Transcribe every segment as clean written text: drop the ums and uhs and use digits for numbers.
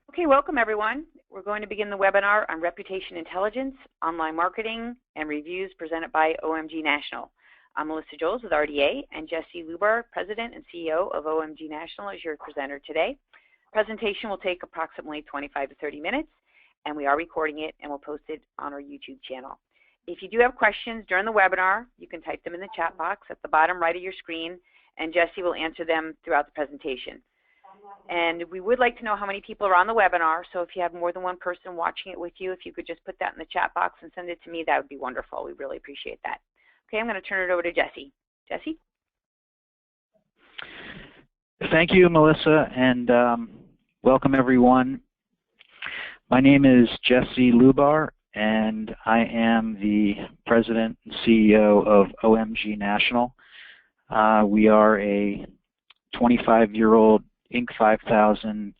Okay, welcome everyone. We're going to begin the webinar on Reputation Intelligence, Online Marketing, and Reviews presented by OMG National. I'm Melissa Jolls with RDA, and Jesse Lubar, President and CEO of OMG National, is your presenter today. Presentation will take approximately 25 to 30 minutes, and we are recording it and we'll post it on our YouTube channel. If you do have questions during the webinar, you can type them in the chat box at the bottom right of your screen, and Jesse will answer them throughout the presentation. And we would like to know how many people are on the webinar, so if you have more than one person watching it with you, if you could just put that in the chat box and send it to me, that would be wonderful. We really appreciate that. Okay, I'm going to turn it over to Jesse. Jesse? Thank you, Melissa, and welcome everyone. My name is Jesse Lubar, and I am the President and CEO of OMG National. We are a 25-year-old Inc. 5000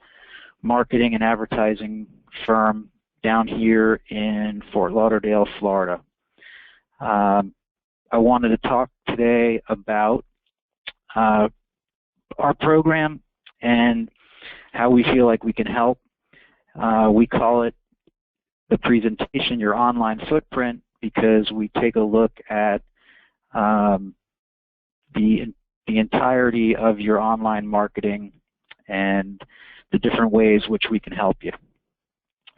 marketing and advertising firm down here in Fort Lauderdale, Florida. I wanted to talk today about our program and how we feel like we can help. We call it the presentation, Your Online Footprint, because we take a look at the entirety of your online marketing and the different ways which we can help you.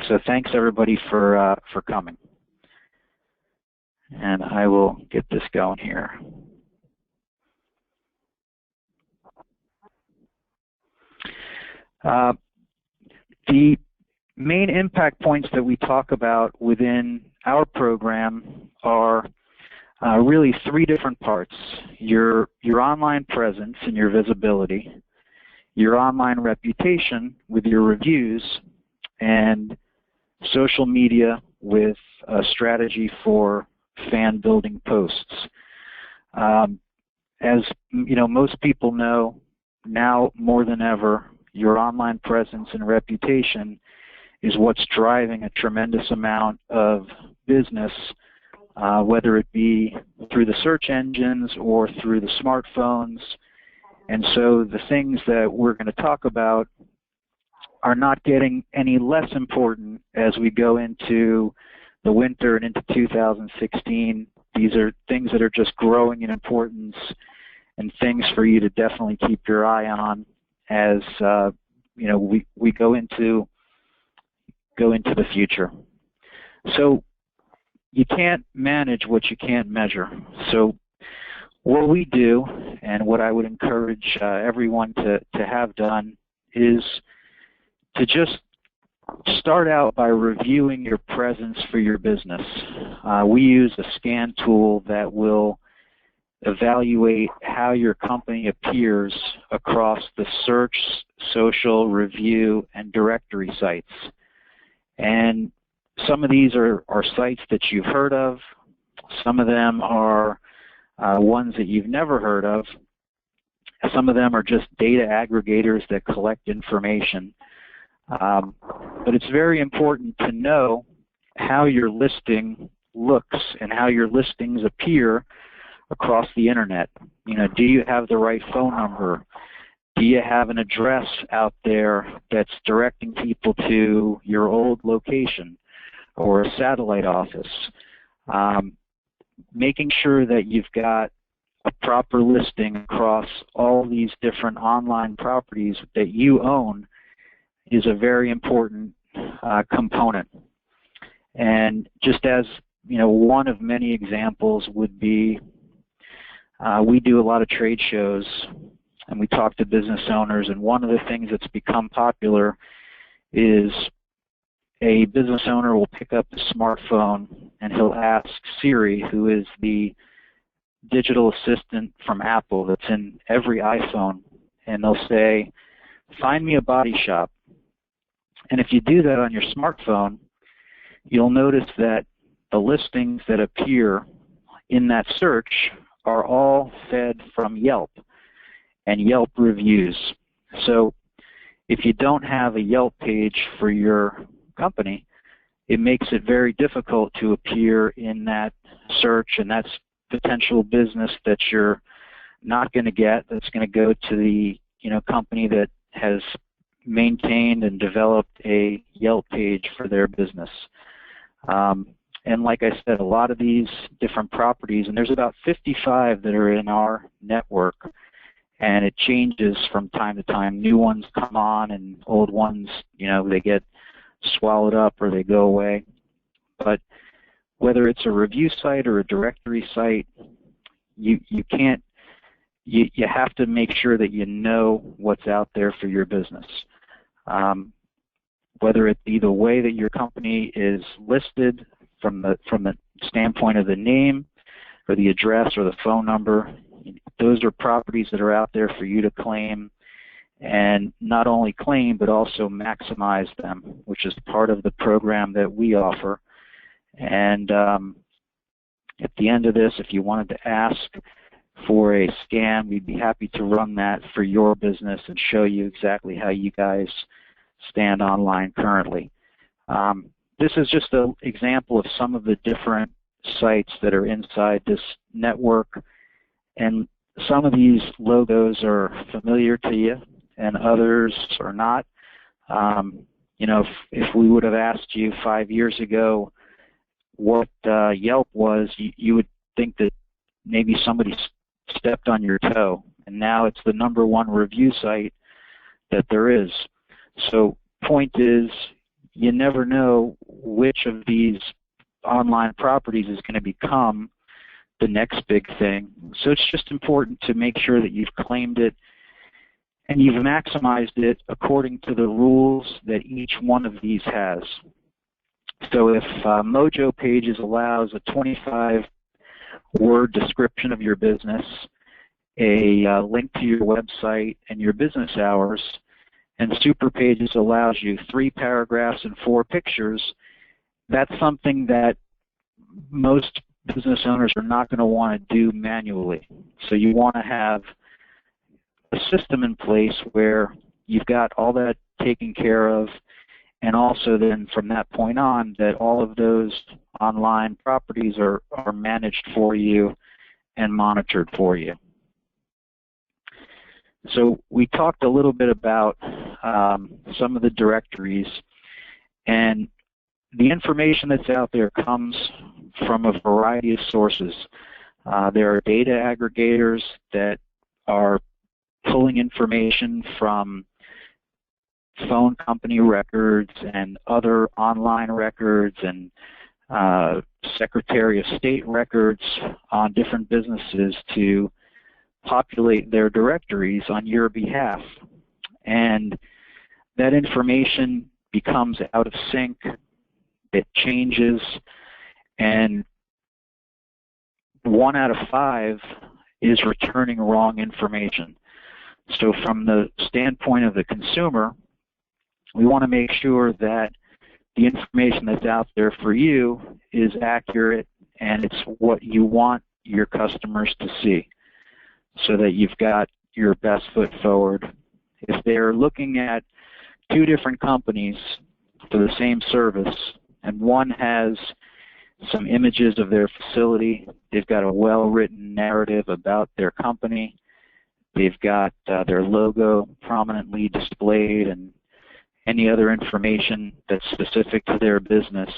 So thanks everybody for coming. And I will get this going here. The main impact points that we talk about within our program are really three different parts: your online presence and your visibility, your online reputation with your reviews, and social media with a strategy for fan building posts. As you know, most people know now more than ever, your online presence and reputation is what's driving a tremendous amount of business, whether it be through the search engines or through the smartphones. And so the things that we're going to talk about are not getting any less important as we go into the winter and into 2016. These are things that are just growing in importance and things for you to definitely keep your eye on as you know, we go into the future. So you can't manage what you can't measure. So what we do, and what I would encourage everyone to have done, is to just start out by reviewing your presence for your business. We use a scan tool that will evaluate how your company appears across the search, social, review, and directory sites. And some of these are sites that you've heard of. Some of them are ones that you've never heard of. Some of them are just data aggregators that collect information. But it's very important to know how your listing looks and how your listings appear across the internet. You know, do you have the right phone number? Do you have an address out there that's directing people to your old location or a satellite office? Making sure that you've got a proper listing across all these different online properties that you own is a very important component. And just as, you know, one of many examples would be, we do a lot of trade shows and we talk to business owners, and one of the things that's become popular is a business owner will pick up the smartphone and he'll ask Siri, who is the digital assistant from Apple that's in every iPhone, and they'll say, find me a body shop. And if you do that on your smartphone, you'll notice that the listings that appear in that search are all fed from Yelp and Yelp reviews. So if you don't have a Yelp page for your company, it makes it very difficult to appear in that search, and that's potential business that you're not going to get, that's going to go to the company that has maintained and developed a Yelp page for their business. And like I said, a lot of these different properties, and there's about 55 that are in our network, and it changes from time to time. New ones come on, and old ones, they get swallowed up or they go away. But whether it's a review site or a directory site, you have to make sure that you know what's out there for your business. Whether it be the way that your company is listed from the standpoint of the name or the address or the phone number, those are properties that are out there for you to claim, and not only claim but also maximize them, which is part of the program that we offer. And at the end of this, if you wanted to ask for a scan, we'd be happy to run that for your business and show you exactly how you guys stand online currently. This is just an example of some of the different sites that are inside this network, and some of these logos are familiar to you and others are not. If we would have asked you 5 years ago what Yelp was, you would think that maybe somebody stepped on your toe, and now it's the #1 review site that there is. So point is, you never know which of these online properties is going to become the next big thing. So it's just important to make sure that you've claimed it and you've maximized it according to the rules that each one of these has. So if Mojo Pages allows a 25-word description of your business, a link to your website and your business hours, and Super Pages allows you 3 paragraphs and 4 pictures, that's something that most business owners are not going to want to do manually. So you want to have a system in place where you've got all that taken care of, and also then from that point on that all of those online properties are managed for you and monitored for you. So we talked a little bit about some of the directories, and the information that's out there comes from a variety of sources. There are data aggregators that are pulling information from phone company records and other online records and Secretary of State records on different businesses to populate their directories on your behalf. And that information becomes out of sync, it changes, and 1 out of 5 is returning wrong information. So from the standpoint of the consumer, we want to make sure that the information that's out there for you is accurate and it's what you want your customers to see, so that you've got your best foot forward. If they're looking at 2 different companies for the same service, and one has some images of their facility, they've got a well-written narrative about their company, they've got their logo prominently displayed and any other information that's specific to their business,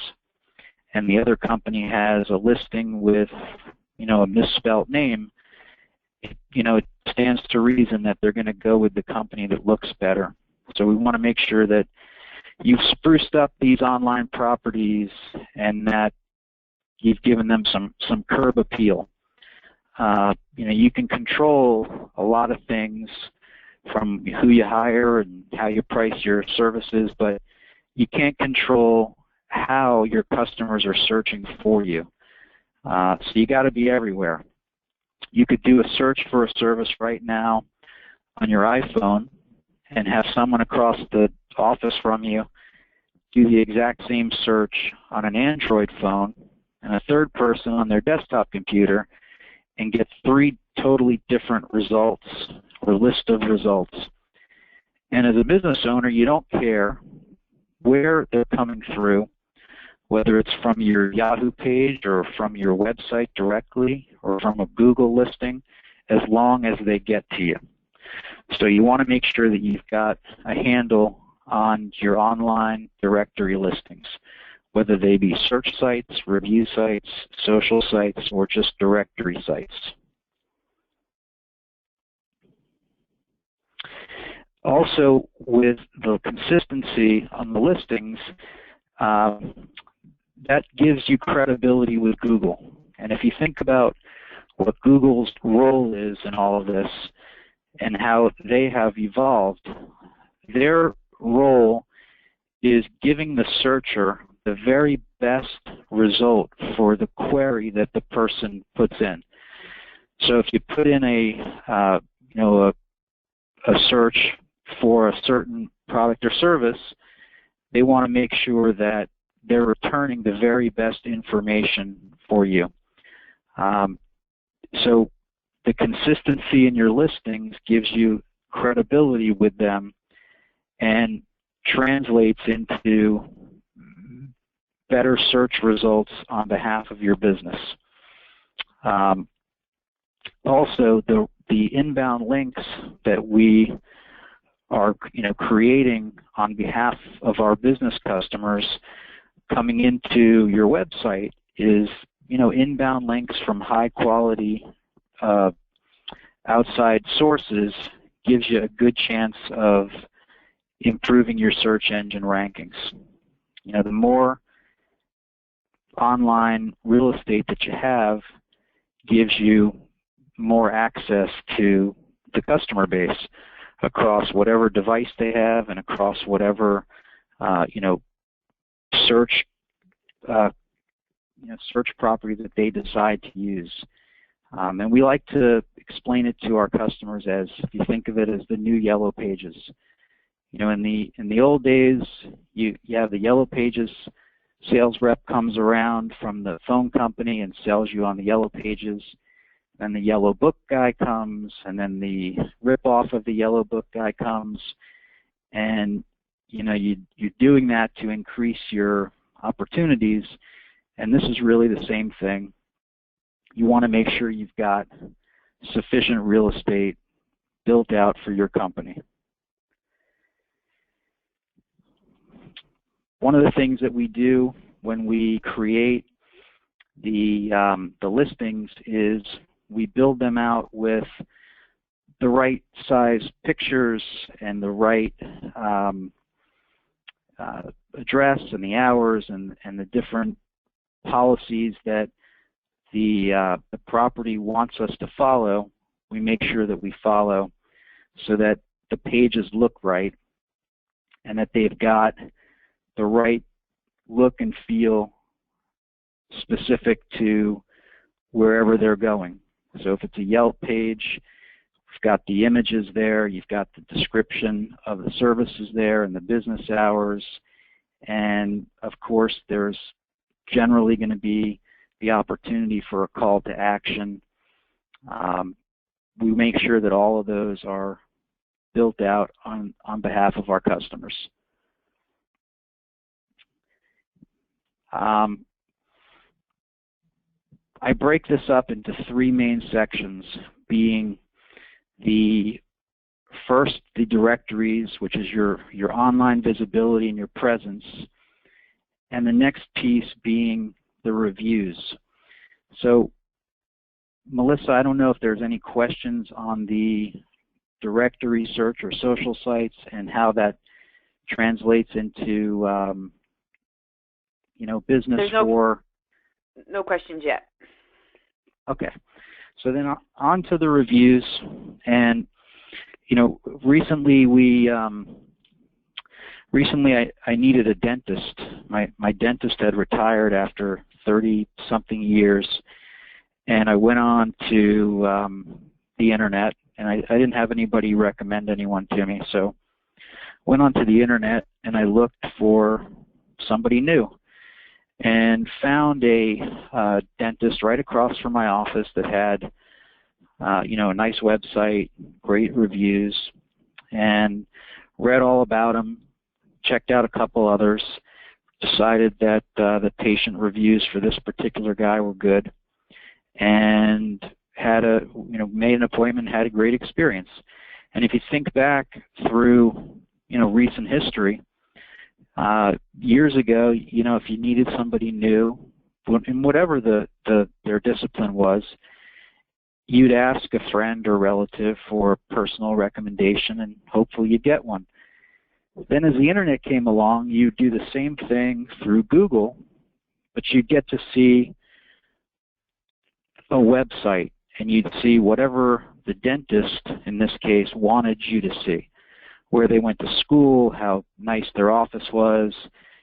and the other company has a listing with a misspelt name, it stands to reason that they're going to go with the company that looks better. So we want to make sure that you've spruced up these online properties and that you've given them some curb appeal. You can control a lot of things from who you hire and how you price your services, but you can't control how your customers are searching for you. So you got to be everywhere. You could do a search for a service right now on your iPhone and have someone across the office from you do the exact same search on an Android phone, and a third person on their desktop computer, and get 3 totally different results or list of results. And as a business owner, you don't care where they're coming through, whether it's from your Yahoo page or from your website directly or from a Google listing, as long as they get to you. So you want to make sure that you've got a handle on your online directory listings, whether they be search sites, review sites, social sites, or just directory sites. Also, with the consistency on the listings, that gives you credibility with Google. And if you think about what Google's role is in all of this and how they have evolved, their role is giving the searcher the very best result for the query that the person puts in. So if you put in a search for a certain product or service, they want to make sure that they're returning the very best information for you. So the consistency in your listings gives you credibility with them and translates into better search results on behalf of your business. Also, the inbound links that we are creating on behalf of our business customers coming into your website is inbound links from high quality outside sources gives you a good chance of improving your search engine rankings. The more online real estate that you have gives you more access to the customer base across whatever device they have and across whatever search search property that they decide to use. And we like to explain it to our customers as, if you think of it as the new yellow pages. In the old days, you have the yellow pages. Sales rep comes around from the phone company and sells you on the yellow pages. Then the yellow book guy comes, and then the rip-off of the yellow book guy comes. And you're doing that to increase your opportunities. And this is really the same thing. You want to make sure you've got sufficient real estate built out for your company. One of the things that we do when we create the listings is we build them out with the right size pictures and the right address and the hours and the different policies that the property wants us to follow. We make sure that we follow so that the pages look right and that they've got the right look and feel specific to wherever they're going. So if it's a Yelp page, you've got the images there, you've got the description of the services there and the business hours, and of course there's generally going to be the opportunity for a call to action. We make sure that all of those are built out on behalf of our customers. I break this up into three main sections, being the first, the directories, which is your online visibility and your presence, and the next piece being the reviews. So, Melissa, I don't know if there's any questions on the directory search or social sites and how that translates into business for... No questions yet. Okay. So then on to the reviews. And, recently I needed a dentist. My dentist had retired after 30-something years, and I went on to the internet, and I didn't have anybody recommend anyone to me, so went onto the internet and I looked for somebody new and found a dentist right across from my office that had a nice website, great reviews, and read all about him, checked out a couple others, decided that the patient reviews for this particular guy were good, and had made an appointment, had a great experience. And if you think back through, recent history, years ago, if you needed somebody new, in whatever their discipline was, you'd ask a friend or relative for a personal recommendation, and hopefully you'd get one. Then as the internet came along, you'd do the same thing through Google, but you'd get to see a website, and you'd see whatever the dentist, in this case, wanted you to see. Where they went to school, how nice their office was.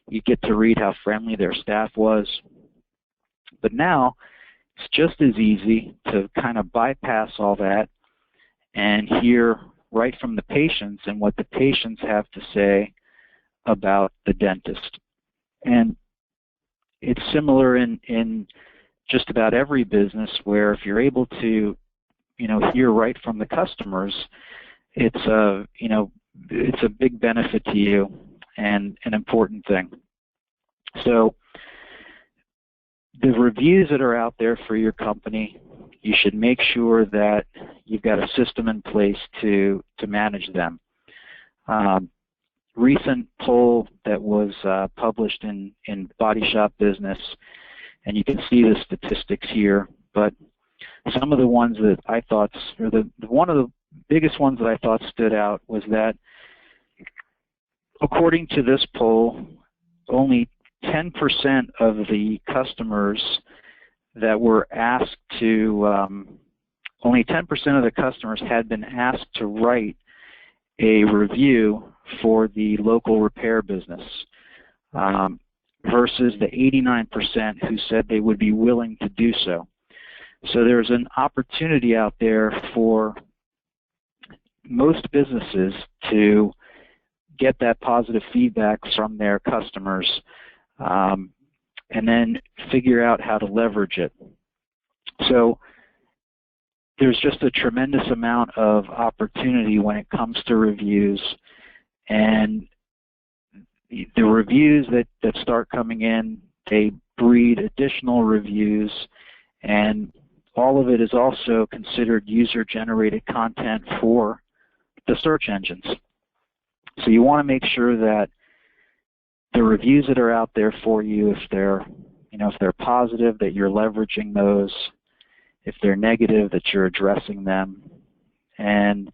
You get to read how friendly their staff was. But now, it's just as easy to kind of bypass all that and hear right from the patients and what the patients have to say about the dentist. And it's similar in just about every business, where if you're able to, hear right from the customers, it's a big benefit to you and an important thing. So the reviews that are out there for your company, you should make sure that you've got a system in place to manage them. Recent poll that was published in Body Shop Business, and you can see the statistics here, but some of the ones that I thought, or one of the biggest ones that I thought stood out was that, according to this poll, only 10% of the customers that were asked to, only 10% of the customers had been asked to write a review for the local repair business, versus the 89% who said they would be willing to do so. So there's an opportunity out there for most businesses to get that positive feedback from their customers, and then figure out how to leverage it. So there's just a tremendous amount of opportunity when it comes to reviews, and the reviews that start coming in, they breed additional reviews, and all of it is also considered user-generated content for the search engines. So you want to make sure that the reviews that are out there for you, if they're positive, that you're leveraging those. If they're negative, that you're addressing them. And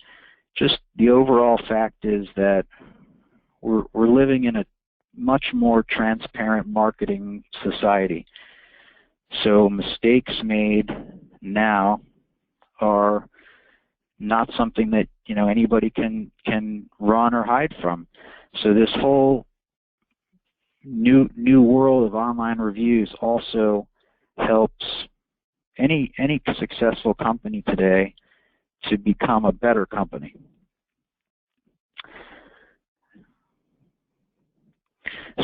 just the overall fact is that we're living in a much more transparent marketing society. So mistakes made now are not something that anybody can run or hide from. So this whole new world of online reviews also helps any successful company today to become a better company.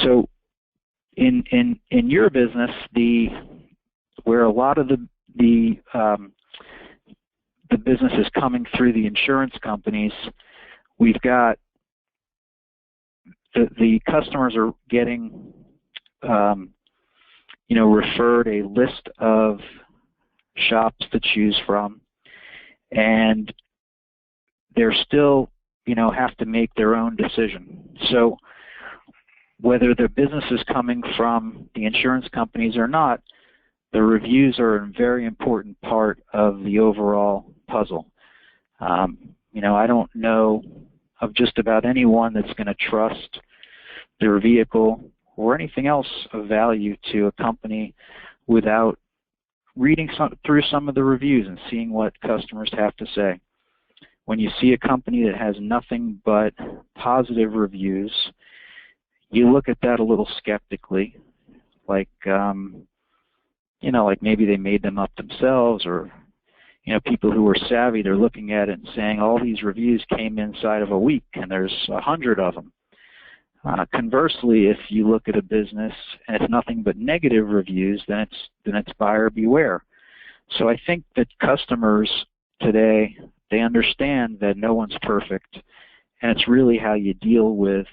So in your business, where a lot of the business is coming through the insurance companies, we've got the customers are getting referred a list of shops to choose from, and they're still have to make their own decision. So whether their business is coming from the insurance companies or not, the reviews are a very important part of the overall puzzle. I don't know of just about anyone that's going to trust their vehicle or anything else of value to a company without reading through some of the reviews and seeing what customers have to say. When you see a company that has nothing but positive reviews, you look at that a little skeptically, like maybe they made them up themselves, or people who are savvy, they're looking at it and saying all these reviews came inside of a week and there's 100 of them. Conversely, if you look at a business and it's nothing but negative reviews, then it's buyer beware. So I think that customers today, they understand that no one's perfect, and it's really how you deal with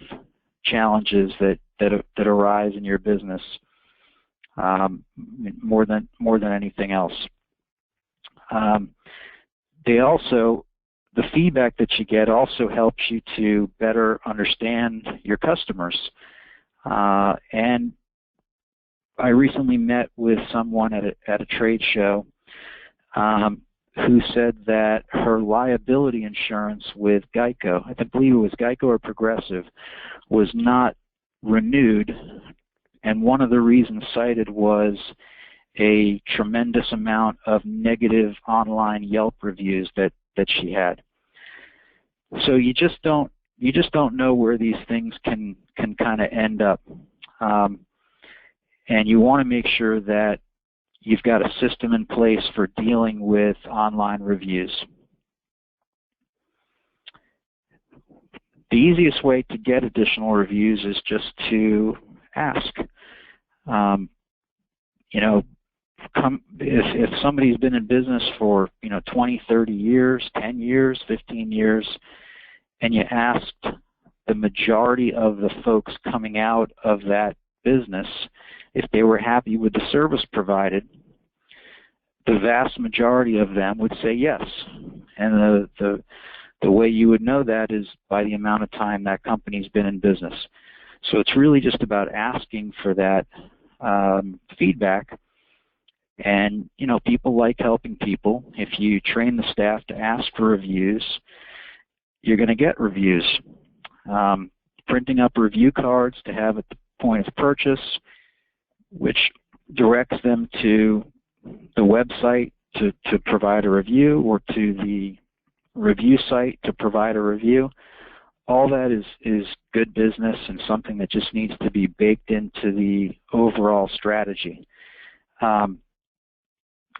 challenges that arise in your business more than anything else. The the feedback that you get also helps you to better understand your customers. And I recently met with someone at a trade show who said that her liability insurance with Geico, I believe it was Geico or Progressive, was not renewed, and one of the reasons cited was a tremendous amount of negative online Yelp reviews that she had. So you just don't know where these things can kind of end up, and you want to make sure that you've got a system in place for dealing with online reviews. The easiest way to get additional reviews is just to ask. You know, if somebody's been in business for 20, 30 years, 10 years, 15 years, and you asked the majority of the folks coming out of that business if they were happy with the service provided, the vast majority of them would say yes. And the way you would know that is by the amount of time that company's been in business. So it's really just about asking for that feedback. And, people like helping people. If you train the staff to ask for reviews, you're going to get reviews. Printing up review cards to have at the point of purchase, which directs them to the website to provide a review, or to the review site to provide a review. All that is good business and something that just needs to be baked into the overall strategy.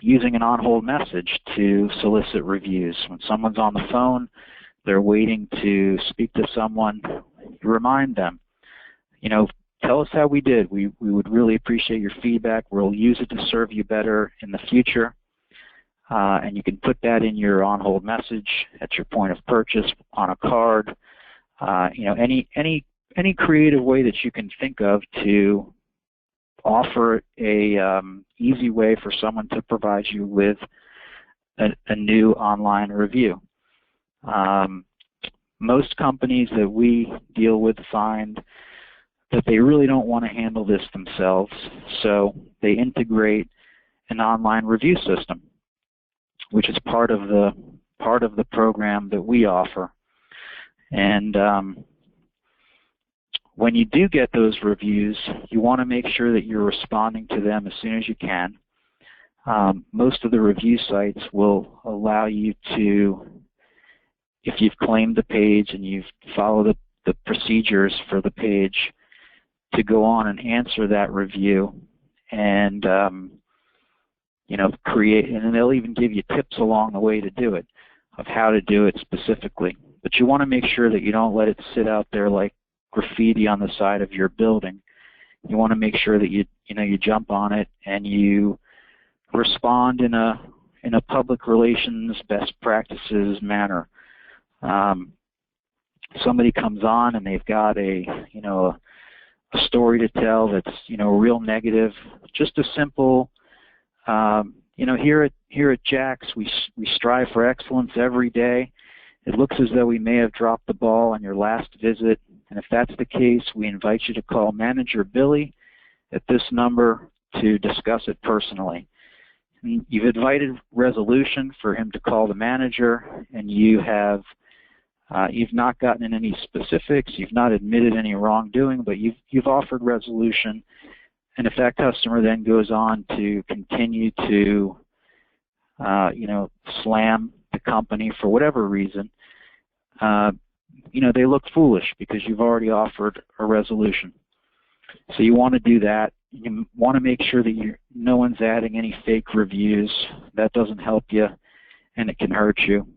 Using an on-hold message to solicit reviews. When someone's on the phone, they're waiting to speak to someone, you remind them, tell us how we did. We would really appreciate your feedback. We'll use it to serve you better in the future. And you can put that in your on-hold message at your point of purchase, on a card, any creative way that you can think of to offer a easy way for someone to provide you with a new online review. Most companies that we deal with find that they really don't want to handle this themselves, so they integrate an online review system, which is part of the program that we offer. And when you do get those reviews, you want to make sure that you're responding to them as soon as you can. Most of the review sites will allow you to, if you've claimed the page and you've followed the procedures for the page, to go on and answer that review and create, and they'll even give you tips along the way to do it, of how to do it specifically. But you want to make sure that you don't let it sit out there like graffiti on the side of your building. You want to make sure that you jump on it and you respond in a public relations best practices manner. Somebody comes on and they've got a story to tell that's real negative. Just a simple, here at Jack's we strive for excellence every day. It looks as though we may have dropped the ball on your last visit, and if that's the case, we invite you to call Manager Billy at this number to discuss it personally. And you've invited resolution for him to call the manager, and you've not gotten in any specifics, you've not admitted any wrongdoing, but you've offered resolution. And if that customer then goes on to continue to slam the company for whatever reason, they look foolish because you've already offered a resolution. So you want to do that. You want to make sure that no one's adding any fake reviews. That doesn't help you, and it can hurt you.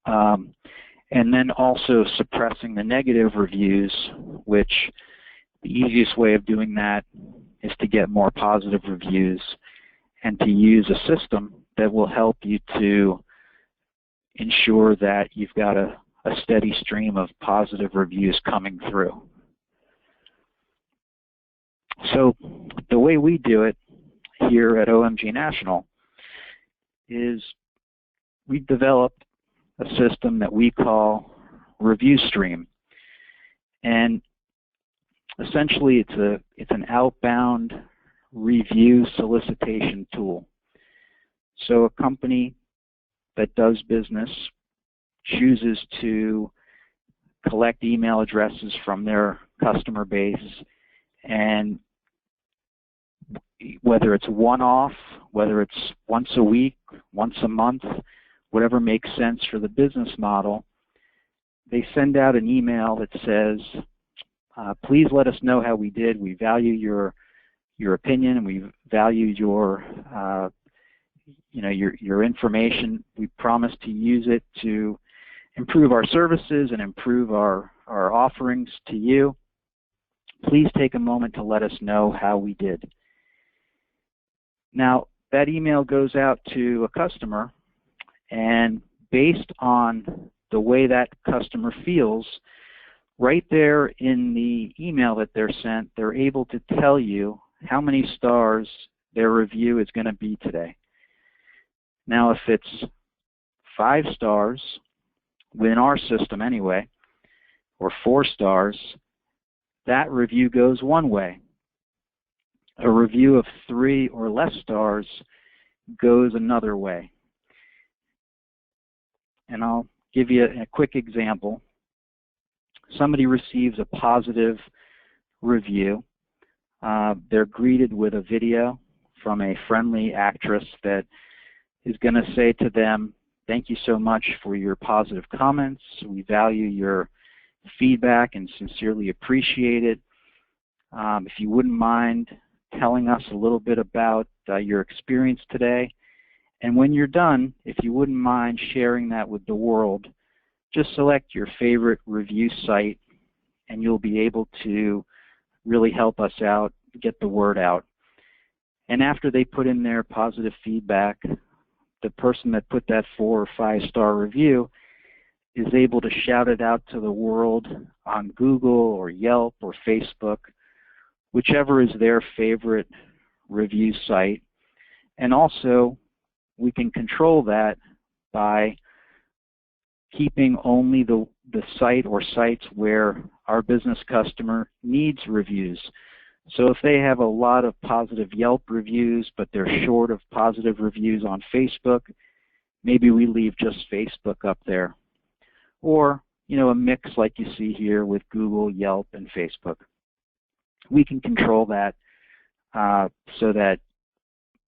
And then also suppressing the negative reviews, which the easiest way of doing that is to get more positive reviews and to use a system that will help you to ensure that you've got a steady stream of positive reviews coming through. So the way we do it here at OMG National is we've developed a system that we call Review Stream. And essentially it's an outbound review solicitation tool. So a company that does business chooses to collect email addresses from their customer base, and whether it's one-off, whether it's once a week, once a month, whatever makes sense for the business model, they send out an email that says, please let us know how we did. We value your opinion, and we value your your information. We promise to use it to improve our services and improve our offerings to you. Please take a moment to let us know how we did. Now, that email goes out to a customer, and based on the way that customer feels, right there in the email that they're sent, they're able to tell you how many stars their review is going to be today. Now, if it's 5 stars, within our system anyway, or 4 stars, that review goes one way. A review of 3 or less stars goes another way. And I'll give you a quick example. Somebody receives a positive review. They're greeted with a video from a friendly actress that is going to say to them, "Thank you so much for your positive comments. We value your feedback and sincerely appreciate it. If you wouldn't mind telling us a little bit about your experience today. And when you're done, if you wouldn't mind sharing that with the world, just select your favorite review site, and you'll be able to really help us out, get the word out." And after they put in their positive feedback, the person that put that 4 or 5 star review is able to shout it out to the world on Google or Yelp or Facebook, whichever is their favorite review site. And also, we can control that by keeping only the site or sites where our business customer needs reviews. So if they have a lot of positive Yelp reviews, but they're short of positive reviews on Facebook, maybe we leave just Facebook up there. Or, a mix like you see here with Google, Yelp, and Facebook. We can control that so that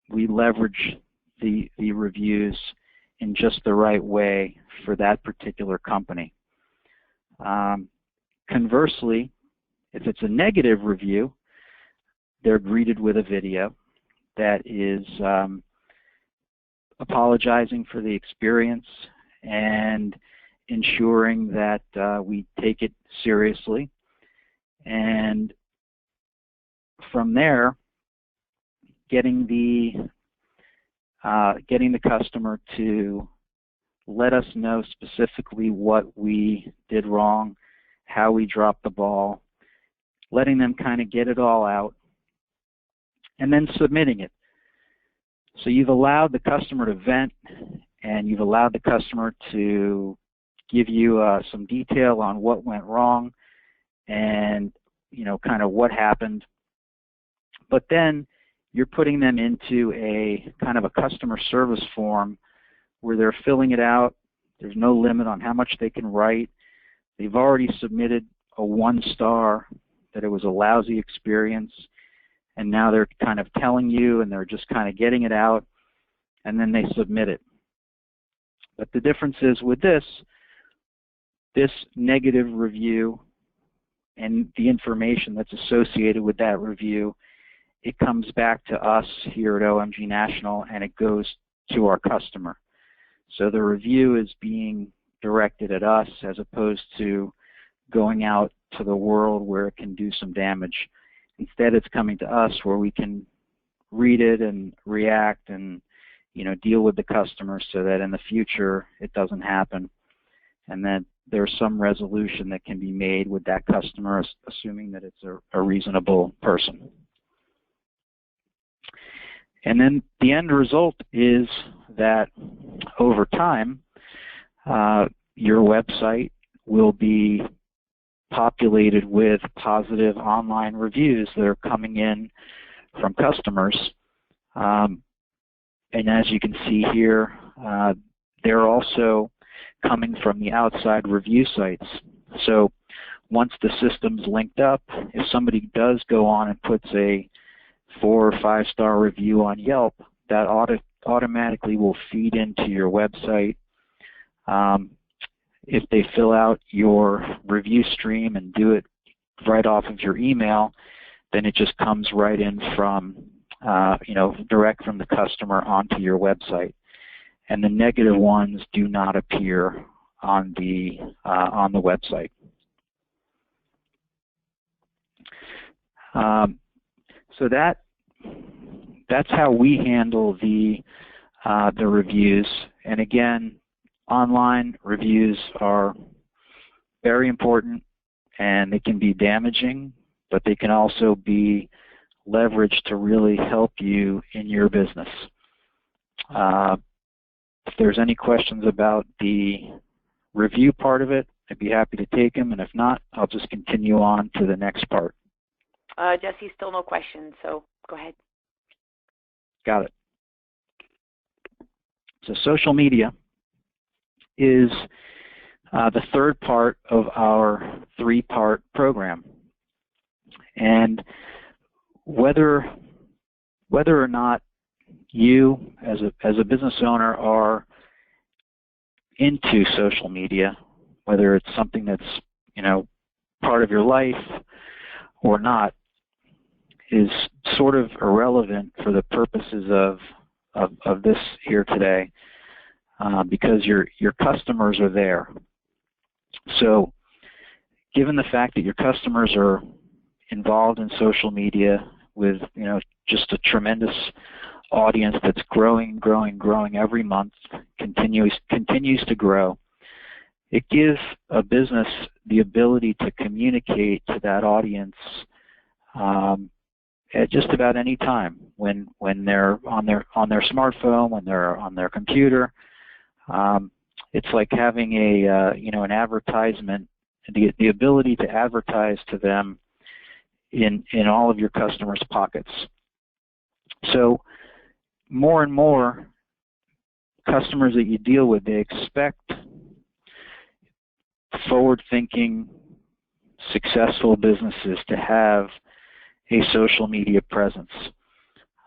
we leverage the reviews in just the right way for that particular company. Conversely, if it's a negative review, they're greeted with a video that is apologizing for the experience and ensuring that we take it seriously. And from there, getting the customer to let us know specifically what we did wrong, how we dropped the ball, letting them kind of get it all out, and then submitting it. So you've allowed the customer to vent, and you've allowed the customer to give you some detail on what went wrong and kind of what happened. But then you're putting them into a kind of a customer service form where they're filling it out. There's no limit on how much they can write. They've already submitted a 1 star that it was a lousy experience, and now they're kind of telling you, and they're just kind of getting it out, and then they submit it. But the difference is with this negative review and the information that's associated with that review, it comes back to us here at OMG National, and it goes to our customer. So the review is being directed at us as opposed to going out to the world where it can do some damage. Instead, it's coming to us where we can read it and react and deal with the customer so that in the future it doesn't happen, and that there's some resolution that can be made with that customer, assuming that it's a reasonable person. And then the end result is that over time, your website will be populated with positive online reviews that are coming in from customers. And as you can see here, they're also coming from the outside review sites. So once the system's linked up, if somebody does go on and puts a 4 or 5 star review on Yelp, that automatically will feed into your website. If they fill out your review stream and do it right off of your email, then it just comes right in from, direct from the customer onto your website. And the negative ones do not appear on the website. So that's how we handle the reviews. And again, online reviews are very important, and they can be damaging, but they can also be leveraged to really help you in your business. If there's any questions about the review part of it, I'd be happy to take them, and if not, I'll just continue on to the next part. Jesse, still no questions, so go ahead. Got it. So social media is the third part of our 3-part program. And whether or not you as a business owner are into social media, whether it's something that's part of your life or not, is sort of irrelevant for the purposes of this here today, because your customers are there. So given the fact that your customers are involved in social media with just a tremendous audience that's growing every month, continues to grow, it gives a business the ability to communicate to that audience at just about any time, when they're on their smartphone, when they're on their computer. It's like having an advertisement, the ability to advertise to them in all of your customers' pockets. So more and more customers that you deal with, they expect forward-thinking, successful businesses to have a social media presence.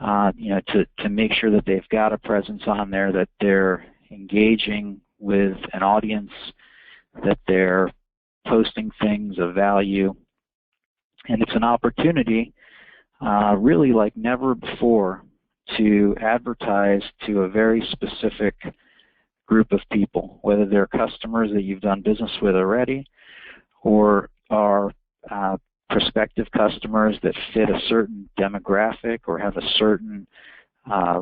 To make sure that they've got a presence on there, that they're engaging with an audience, that they're posting things of value. And it's an opportunity, really like never before, to advertise to a very specific group of people, whether they're customers that you've done business with already, or are prospective customers that fit a certain demographic or have a certain a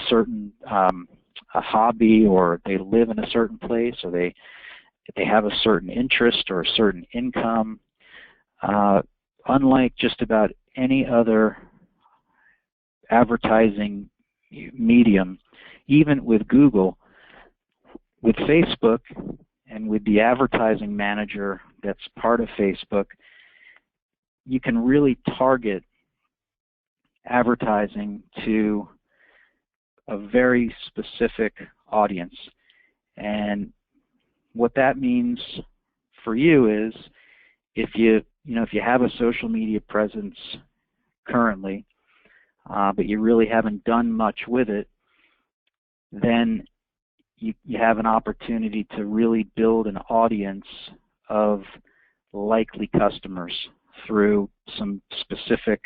certain a hobby, or they live in a certain place, or they have a certain interest or a certain income. Unlike just about any other advertising medium, even with Google, with Facebook, and with the advertising manager that's part of Facebook, you can really target advertising to a very specific audience. And what that means for you is, if you have a social media presence currently, but you really haven't done much with it, then you have an opportunity to really build an audience of likely customers through some specific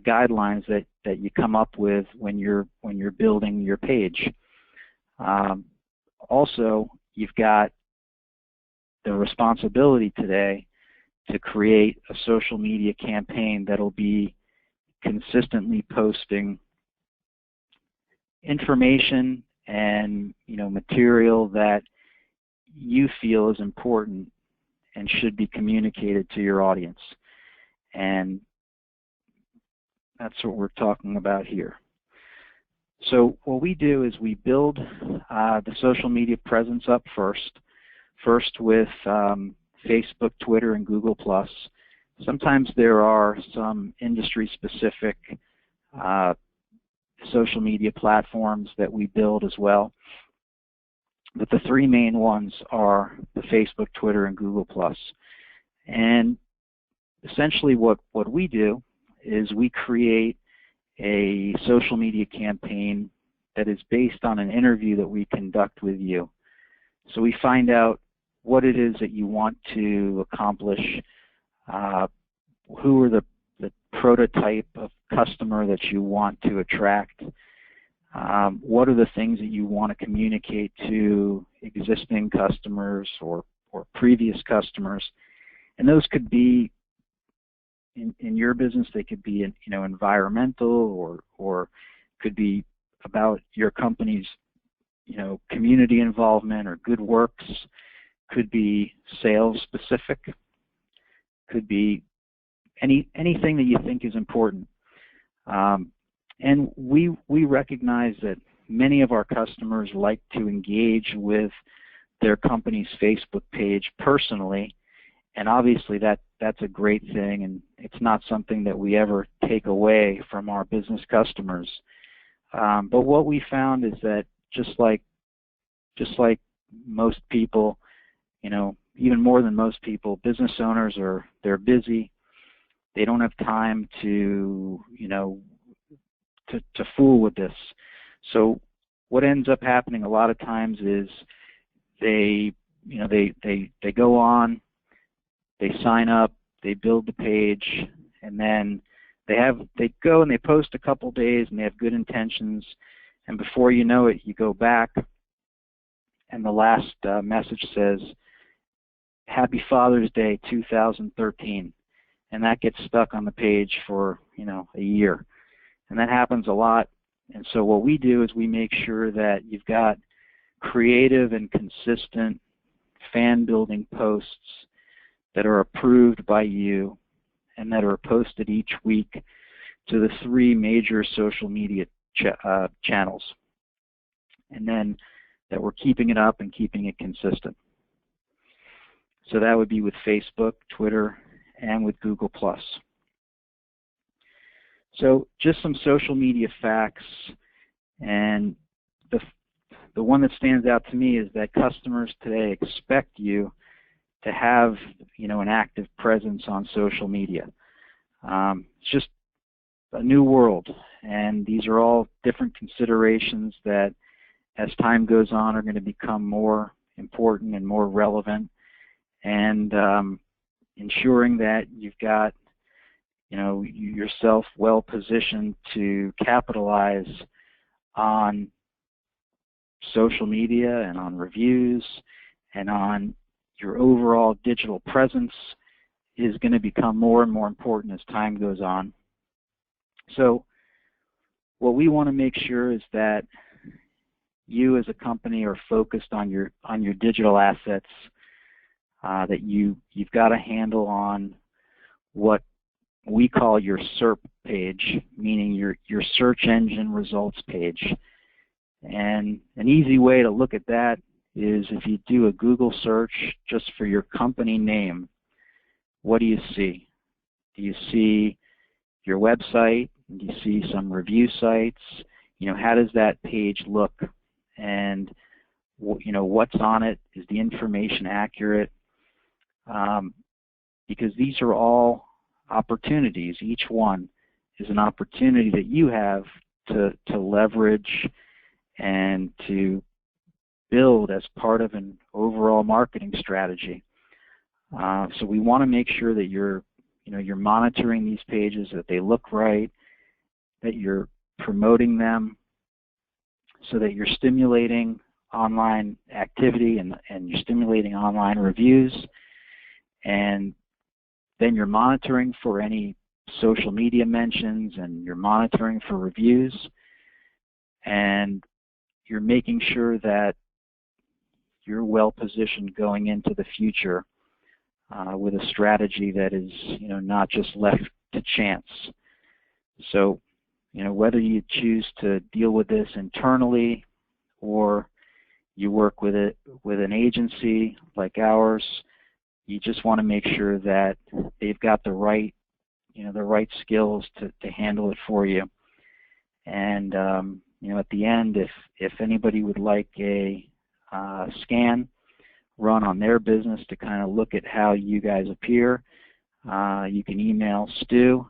guidelines that you come up with when you're building your page. Also, you've got the responsibility today to create a social media campaign that'll be consistently posting information and material that you feel is important and should be communicated to your audience. And that's what we're talking about here. So what we do is we build the social media presence up first with Facebook, Twitter, and Google+. Sometimes there are some industry-specific social media platforms that we build as well. But the three main ones are the Facebook, Twitter, and Google+. And essentially what we do is we create a social media campaign that is based on an interview that we conduct with you. So we find out what it is that you want to accomplish, who are the prototype of customer that you want to attract, what are the things that you want to communicate to existing customers or previous customers. And those could be, in your business, they could be environmental or could be about your company's community involvement or good works, could be sales specific, could be anything that you think is important. And we recognize that many of our customers like to engage with their company's Facebook page personally, and obviously that's a great thing, and it's not something that we ever take away from our business customers. But what we found is that just like most people, even more than most people, business owners they're busy. They don't have time to fool with this. So what ends up happening a lot of times is they go on, they sign up, they build the page, and then they go and they post a couple days and they have good intentions, and before you know it, you go back and the last message says, "Happy Father's Day 2013," and that gets stuck on the page for a year. And that happens a lot. And so what we do is we make sure that you've got creative and consistent fan-building posts that are approved by you and that are posted each week to the three major social media channels. And then that we're keeping it up and keeping it consistent. So that would be with Facebook, Twitter, and with Google+. So just some social media facts, and the one that stands out to me is that customers today expect you to have an active presence on social media. It's just a new world, and these are all different considerations that as time goes on are going to become more important and more relevant, and ensuring that you've got yourself well positioned to capitalize on social media and on reviews and on your overall digital presence is going to become more and more important as time goes on. So what we want to make sure is that you as a company are focused on your digital assets, that you've got a handle on what we call your SERP page, meaning your search engine results page. And an easy way to look at that is if you do a Google search just for your company name, what do you see? Do you see your website? Do you see some review sites? How does that page look? And what's on it? Is the information accurate? Because these are all opportunities. Each one is an opportunity that you have to leverage and to build as part of an overall marketing strategy. So we want to make sure that you're monitoring these pages, that they look right, that you're promoting them, so that you're stimulating online activity and you're stimulating online reviews, and then you're monitoring for any social media mentions, and you're monitoring for reviews, and you're making sure that you're well positioned going into the future with a strategy that is not just left to chance. So whether you choose to deal with this internally or you work with an agency like ours, you just want to make sure that they've got the right skills to handle it for you. And at the end, if anybody would like a scan run on their business to kind of look at how you guys appear, you can email Stu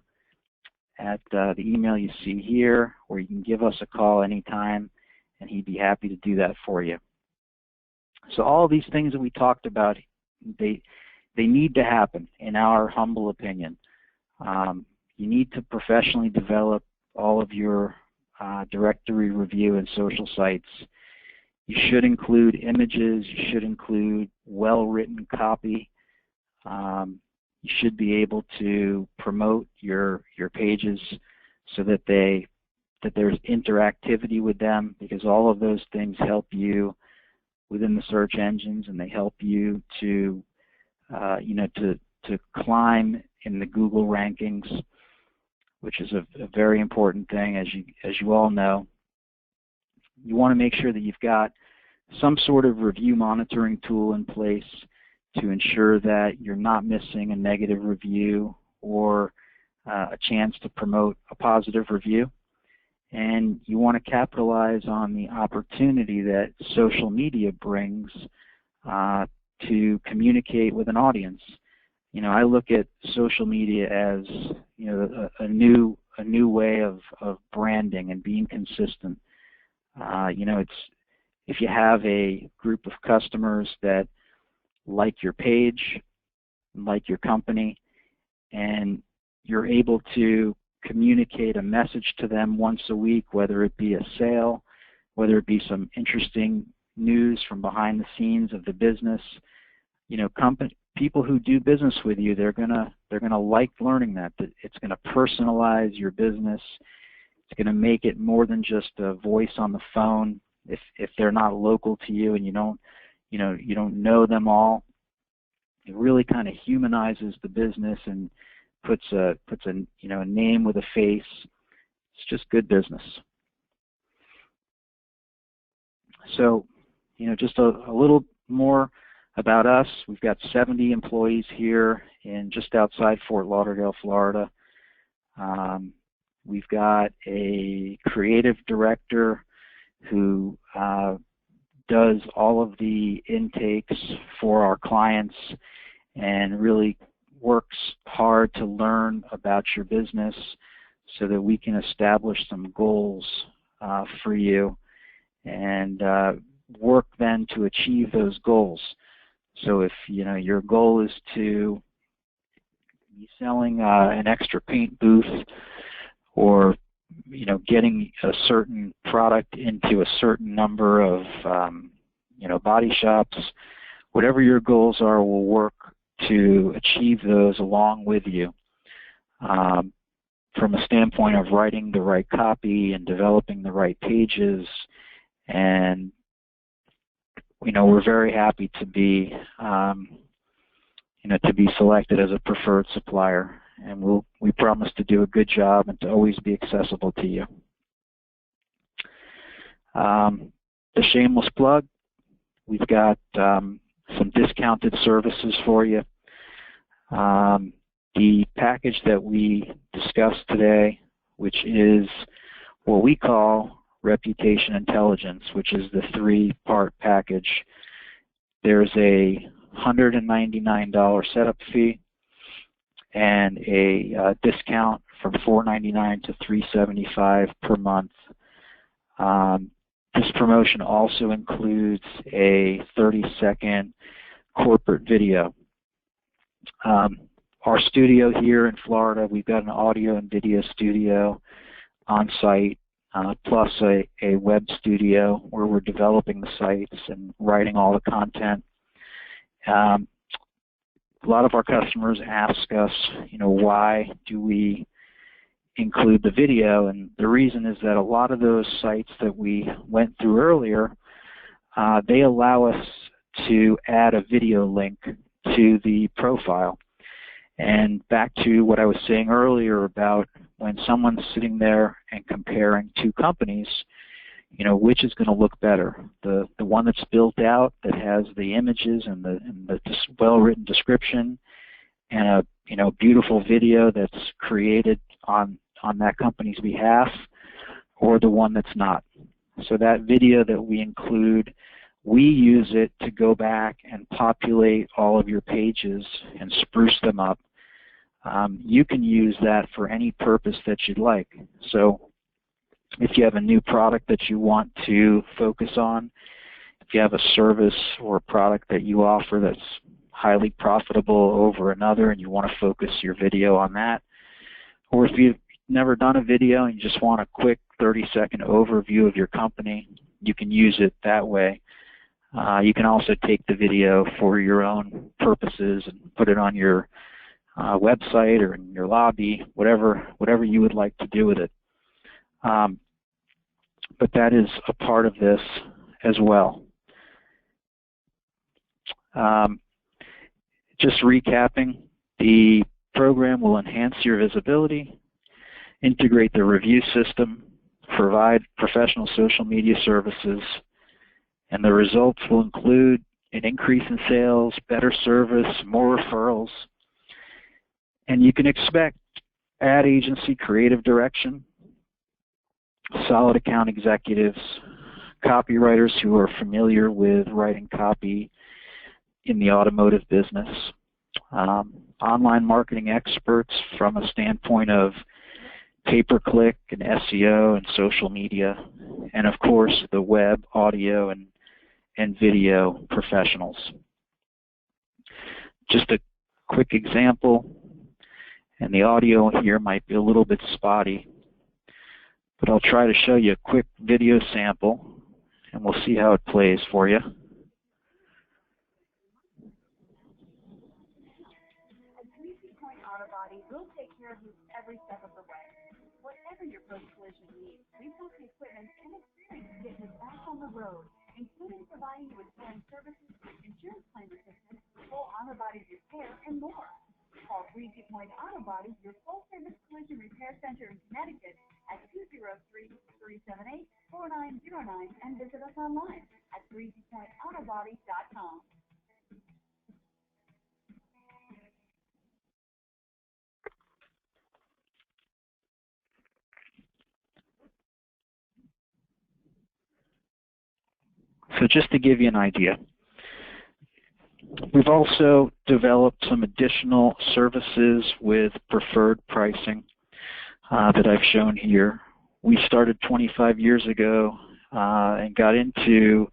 at the email you see here, or you can give us a call anytime, and he'd be happy to do that for you. So all these things that we talked about, they need to happen, in our humble opinion. You need to professionally develop all of your directory review and social sites. You should include images. You should include well-written copy. You should be able to promote your pages so that there's interactivity with them, because all of those things help you within the search engines, and they help you to climb in the Google rankings, which is a very important thing, as you all know. You want to make sure that you've got some sort of review monitoring tool in place to ensure that you're not missing a negative review or a chance to promote a positive review. And you want to capitalize on the opportunity that social media brings to communicate with an audience. I look at social media as a new way of branding and being consistent. If you have a group of customers that like your page, like your company, and you're able to communicate a message to them once a week, whether it be a sale, whether it be some interesting news from behind the scenes of the business, people who do business with you, they're gonna like learning that. It's gonna personalize your business. It's gonna make it more than just a voice on the phone. If they're not local to you and you don't know them all, it really kind of humanizes the business and puts a name with a face. It's just good business. So, just a little more about us. We've got 70 employees here in just outside Fort Lauderdale, Florida. We've got a creative director who does all of the intakes for our clients and really works hard to learn about your business so that we can establish some goals for you and work then to achieve those goals. So if your goal is to be selling an extra paint booth, or getting a certain product into a certain number of body shops, whatever your goals are, we'll work to achieve those along with you. From a standpoint of writing the right copy and developing the right pages, and we're very happy to be selected as a preferred supplier, and we promise to do a good job and to always be accessible to you. The shameless plug, we've got some discounted services for you. The package that we discussed today, which is what we call Reputation Intelligence, which is the 3-part package. There's a $199 setup fee and a discount from $499 to $375 per month. This promotion also includes a 30-second corporate video. Our studio here in Florida, we've got an audio and video studio on site, plus a web studio where we're developing the sites and writing all the content. A lot of our customers ask us, why do we include the video? And the reason is that a lot of those sites that we went through earlier, they allow us to add a video link to the profile. And back to what I was saying earlier about when someone's sitting there and comparing two companies, you know, which is going to look better? The one that's built out, that has the images and the well-written description and a, you know, beautiful video that's created on that company's behalf, or the one that's not. So that video that we include, we use it to go back and populate all of your pages and spruce them up. You can use that for any purpose that you'd like. So if you have a new product that you want to focus on, if you have a service or a product that you offer that's highly profitable over another and you want to focus your video on that, or if you've never done a video and you just want a quick 30-second overview of your company, you can use it that way. You can also take the video for your own purposes and put it on your website or in your lobby, whatever you would like to do with it. But that is a part of this as well. Just recapping, the program will enhance your visibility, integrate the review system, provide professional social media services, and the results will include an increase in sales, better service, more referrals, and you can expect ad agency creative direction, solid account executives, copywriters who are familiar with writing copy in the automotive business, online marketing experts from a standpoint of pay-per-click and SEO and social media, and of course the web, audio, and video professionals. Just a quick example, and the audio here might be a little bit spotty, but I'll try to show you a quick video sample, and we'll see how it plays for you. We'll take care of you every step of the way. Whatever your post-collision needs, we've got the equipment and experience to get you back on the road, including providing you with planned services, insurance claim assistance, full auto body repair, and more. Call 3G Point Auto Body, your full-service collision repair center in Connecticut at 203-378-4909 and visit us online at 3gpointautobody.com. So just to give you an idea, we've also developed some additional services with preferred pricing that I've shown here. We started 25 years ago and got into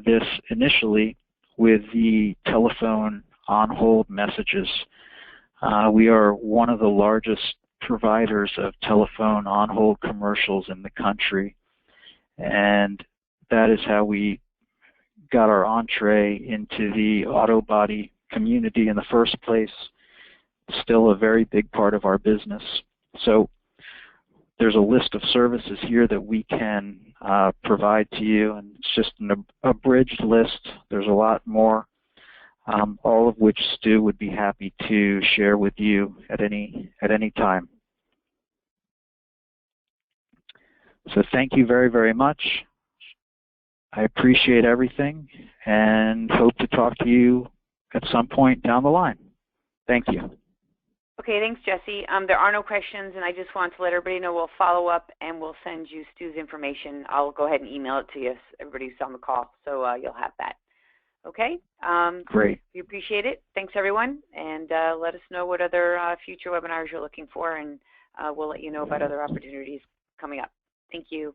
this initially with the telephone on-hold messages. We are one of the largest providers of telephone on-hold commercials in the country, and that is how we got our entree into the auto body community in the first place. Still a very big part of our business. So there's a list of services here that we can provide to you, and it's just an abridged list. There's a lot more, all of which Stu would be happy to share with you at any time. So thank you very, very much. I appreciate everything and hope to talk to you at some point down the line. Thank you. Okay, thanks, Jesse. There are no questions, and I just want to let everybody know we'll follow up and we'll send you Stu's information. I'll go ahead and email it to you, everybody who's on the call, so you'll have that. Okay? Great. We appreciate it. Thanks, everyone, and let us know what other future webinars you're looking for, and we'll let you know about other opportunities coming up. Thank you.